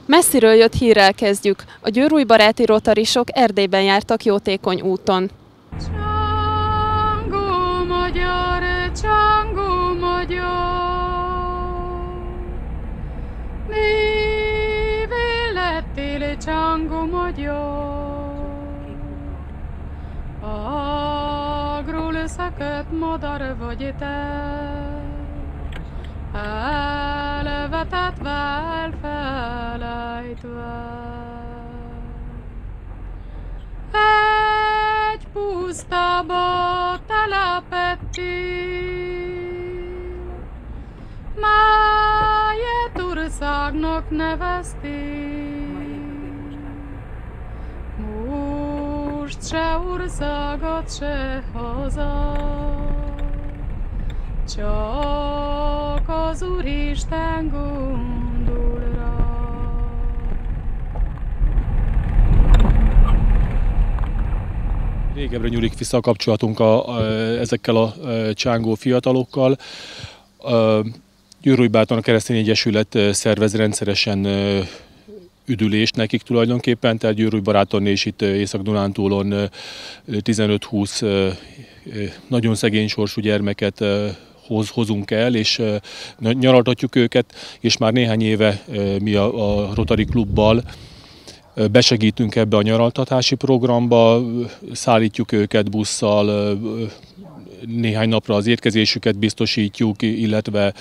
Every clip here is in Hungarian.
Messziről jött hírrel kezdjük. A győrújbaráti rotarisok Erdélyben jártak jótékony úton. Csangó magyar, csangó magyar, mivé lettél csangó magyar? Agról szakadt madár vagy te, elvetetve, elfelejtve. Egy pusztába telepettél, melyet országnak neveztél. Most se országot, se haza, csak az Úristen gondol rá. Régebbre nyúlik vissza a kapcsolatunk ezekkel a csángó fiatalokkal. Győrújbáton a Keresztény Egyesület szervez rendszeresen üdülést nekik tulajdonképpen, tehát Győrújbaráton és itt Észak-Dunántúlon 15-20 nagyon szegény sorsú gyermeket hozunk el, és nyaraltatjuk őket, és már néhány éve mi a Rotary Klubbal besegítünk ebbe a nyaraltatási programba, szállítjuk őket busszal, néhány napra az étkezésüket biztosítjuk, illetve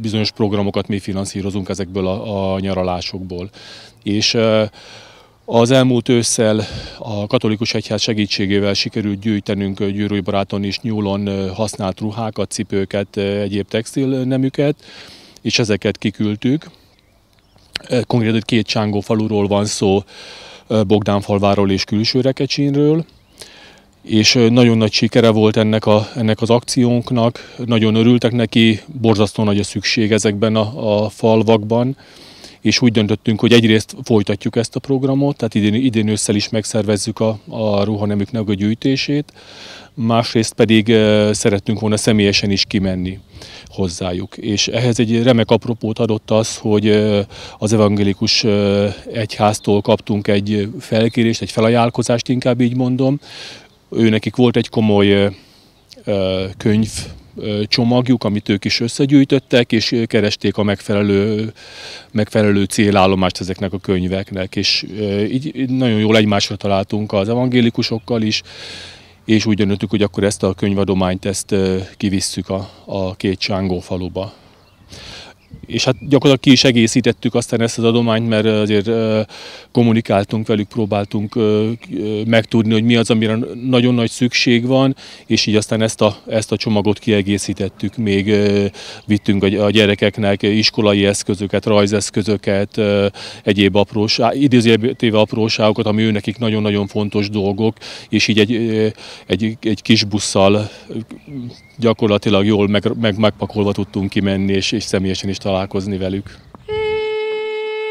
bizonyos programokat mi finanszírozunk ezekből a nyaralásokból. És az elmúlt ősszel a katolikus egyház segítségével sikerült gyűjtenünk Győrújbaráton és Nyúlon használt ruhákat, cipőket, egyéb textilneműket, és ezeket kiküldtük. Konkrétan 2 csángó faluról van szó, Bogdánfalváról és Külső-Rekecsínről, és nagyon nagy sikere volt ennek az akciónknak, nagyon örültek neki, borzasztó nagy a szükség ezekben a falvakban, és úgy döntöttünk, hogy egyrészt folytatjuk ezt a programot, tehát idén ősszel is megszervezzük a ruhanemüknek a gyűjtését, másrészt pedig szerettünk volna személyesen is kimenni hozzájuk. És ehhez egy remek apropót adott az, hogy az evangélikus egyháztól kaptunk egy felkérést, egy felajánlkozást, inkább így mondom. Őnekik volt egy komoly könyv csomagjuk, amit ők is összegyűjtöttek, és keresték a megfelelő célállomást ezeknek a könyveknek. És így nagyon jól egymásra találtunk az evangélikusokkal is, és úgy döntöttük, hogy akkor ezt a könyvadományt kivisszük a 2 csángó faluba. És hát gyakorlatilag ki is egészítettük aztán ezt az adományt, mert azért kommunikáltunk velük, próbáltunk megtudni, hogy mi az, amire nagyon nagy szükség van, és így aztán ezt a csomagot kiegészítettük. Még vittünk a gyerekeknek iskolai eszközöket, rajzeszközöket, egyéb idézőjelben apróságokat, ami őnekik nagyon-nagyon fontos dolgok, és így egy kis busszal gyakorlatilag jól megpakolva tudtunk kimenni, és személyesen is találkozni velük.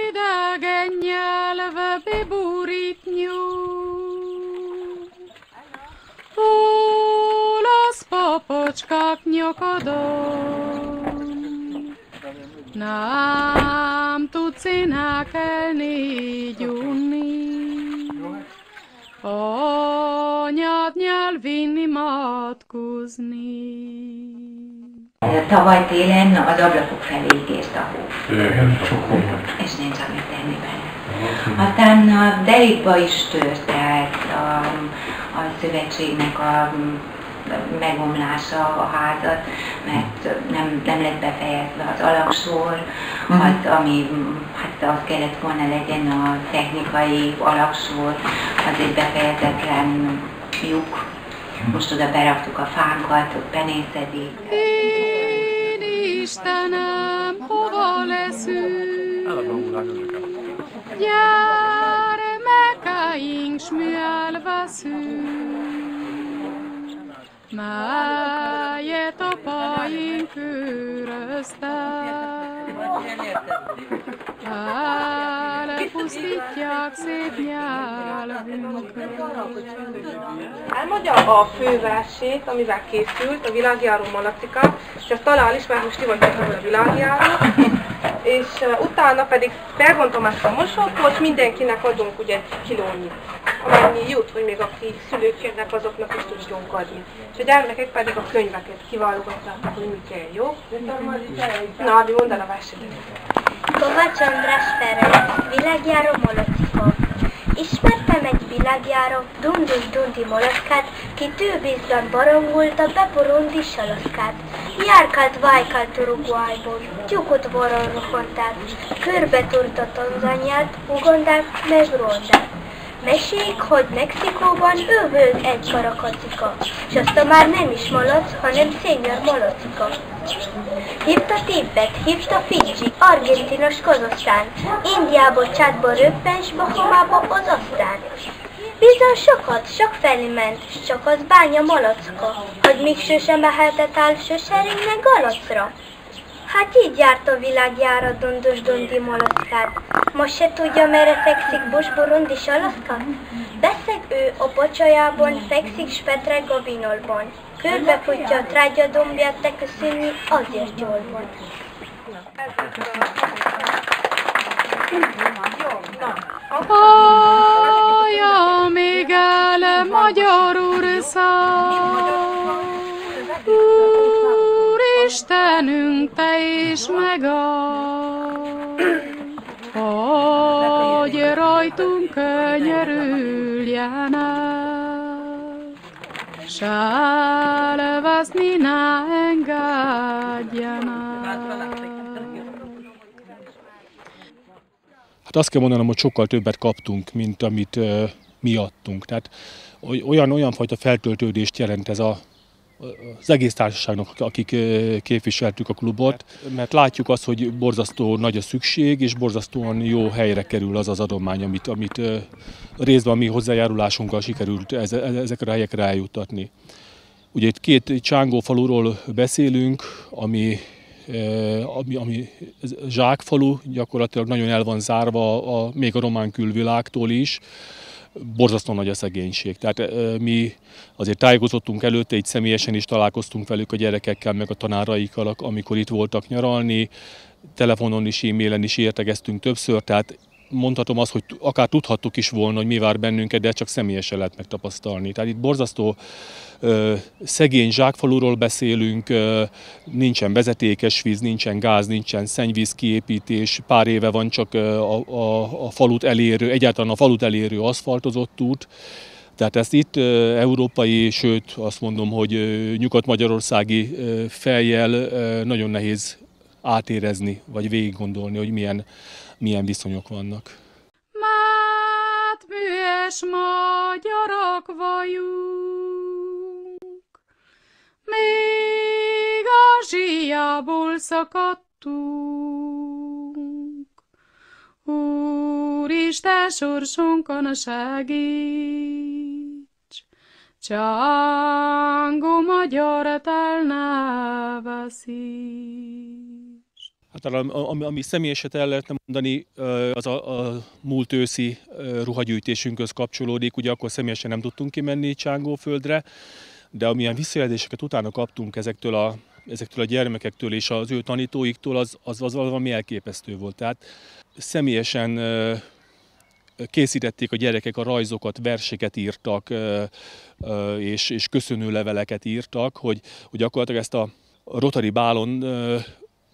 Idegen nyelve beburít nyúl, olasz papocskák nyakadon, nem tudsz énekelni, gyúrni, anyád nyelvén imádkozni. Tavaly télen az ablakok felé ígért a hó. Sok hó volt. És nincs amit tenni bele. Aztán a derékba is tört el a szövetségnek a megomlása a házat, mert nem lett befejezve az alaksor, az, ami hát az kellett volna legyen a technikai alaksor, az egy befejezetlen lyuk. Most oda beraktuk a fánkat, ott penészedik. Én Istenem, hova leszünk? Gyermekeink, s mi elveszünk, melyet apaink őröztek. Elpusztítják szép nyelvünket. Elmondja a főversét, amivel készült, a világjáró Malacika, és azt talál is, mert most ti vagytok a világjáró. és utána pedig felvontom ezt a mosót, mindenkinek adunk ugye 1 kilónyit, amennyi jut, hogy még aki szülők jönnek, azoknak is tudjunk adni. És a gyermekek pedig a könyveket kiválogatnak, hogy mi kell, jó? Na, Adi, mondd el a versenyt. Kovács András Ferenc, világjáró molocikon. Ismertem egy világjáró, dundus-dundi molockát, ki tűbízban barangult a beporundi salaszkát. Járkált, vájkált Uruguayból, tyúkot voron rokontát, körbe turta Tanzaniát, Ugandát, meg Ruandát. Mesélik, hogy Mexikóban ő volt egy karakacika, s aztán már nem is malac, hanem senior malacika. Hívta Tibet, hívta Fidzsi, Argentinos Kazaksztán, Indiába, Csádba, Röppens, Bahamába az aztán. Bizony sokat, sok felé ment, s csak az bánya malacka, hogy még sosem mehetett el söserénynek galacra. Hát így járt a világjára dundus-dundi malackát. Most se tudja, merre fekszik Bush-Burundi salaszka? Beszeg ő a pocsajában, fekszik s petreg a vinolban. Körbefutja a trágya dombját, te köszönni, azért jól van. Hallja még el, magyar ország, Úristenünk, te is megadj, hogy rajtunk könyörüljenek, sálvezni ne engedjenek. Hát azt kell mondanom, hogy sokkal többet kaptunk, mint amit mi adtunk. Tehát olyan fajta feltöltődést jelent ez az egész társaságnak, akik képviseltük a klubot, mert látjuk azt, hogy borzasztó nagy a szükség, és borzasztóan jó helyre kerül az az adomány, amit részben a mi hozzájárulásunkkal sikerült ezekre a helyekre eljuttatni. Ugye itt 2 Csángó faluról beszélünk, ami zsákfalu, gyakorlatilag nagyon el van zárva még a román külvilágtól is. Borzasztóan nagy a szegénység. Tehát mi azért tájékozottunk előtte, így személyesen is találkoztunk velük a gyerekekkel, meg a tanáraikkal, amikor itt voltak nyaralni. Telefonon is, e-mailen is értegeztünk többször, tehát mondhatom azt, hogy akár tudhattuk is volna, hogy mi vár bennünket, de csak személyesen lehet megtapasztalni. Tehát itt borzasztó szegény zsákfaluról beszélünk, nincsen vezetékes víz, nincsen gáz, nincsen szennyvíz kiépítés, pár éve van csak a falut elérő, egyáltalán a falut elérő aszfaltozott út. Tehát ezt itt európai, sőt azt mondom, hogy nyugat-magyarországi fejjel nagyon nehéz átérezni, vagy végiggondolni, hogy milyen viszonyok vannak. Mát műes magyarok vagyunk, még a zsíjából szakadtunk. Úristen, sorsunkon segíts, Csángó magyart el ne veszíts. Hát ami személyeset el lehetne mondani, az a múlt őszi ruhagyűjtésünkhöz kapcsolódik. Ugye akkor személyesen nem tudtunk kimenni Csángóföldre, de amilyen visszajelzéseket utána kaptunk ezektől a gyermekektől és az ő tanítóiktól, az valami elképesztő volt. Tehát személyesen készítették a gyerekek a rajzokat, verseket írtak, és köszönőleveleket írtak, hogy gyakorlatilag ezt a Rotary bálon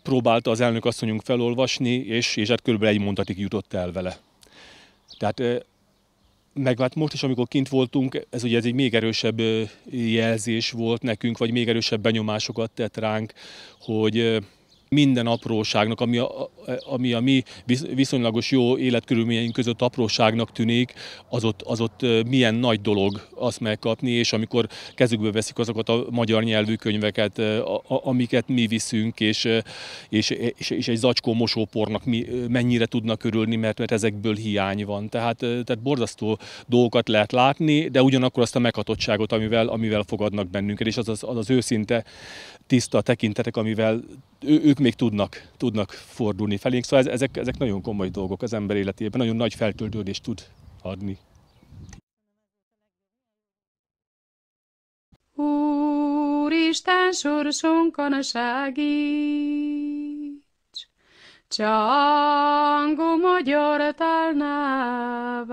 próbálta az elnökasszonyunk felolvasni, és hát körülbelül 1 mondatig jutott el vele. Tehát meg most is, amikor kint voltunk, ez egy még erősebb jelzés volt nekünk, vagy még erősebb benyomásokat tett ránk, hogy minden apróságnak, ami a mi viszonylagos jó életkörülményeink között apróságnak tűnik, az ott milyen nagy dolog azt megkapni, és amikor kezükbe veszik azokat a magyar nyelvű könyveket, amiket mi viszünk, és egy zacskó mosópornak mennyire tudnak örülni, mert ezekből hiány van. Tehát borzasztó dolgokat lehet látni, de ugyanakkor azt a meghatottságot, amivel fogadnak bennünket, és az őszinte, tiszta tekintetek, amivel ők még tudnak fordulni felénk. Szóval ezek nagyon komoly dolgok az ember életében, nagyon nagy feltöltődést tud adni. Úristen, sorsunkon segíts, Csango magyar telnávaszi.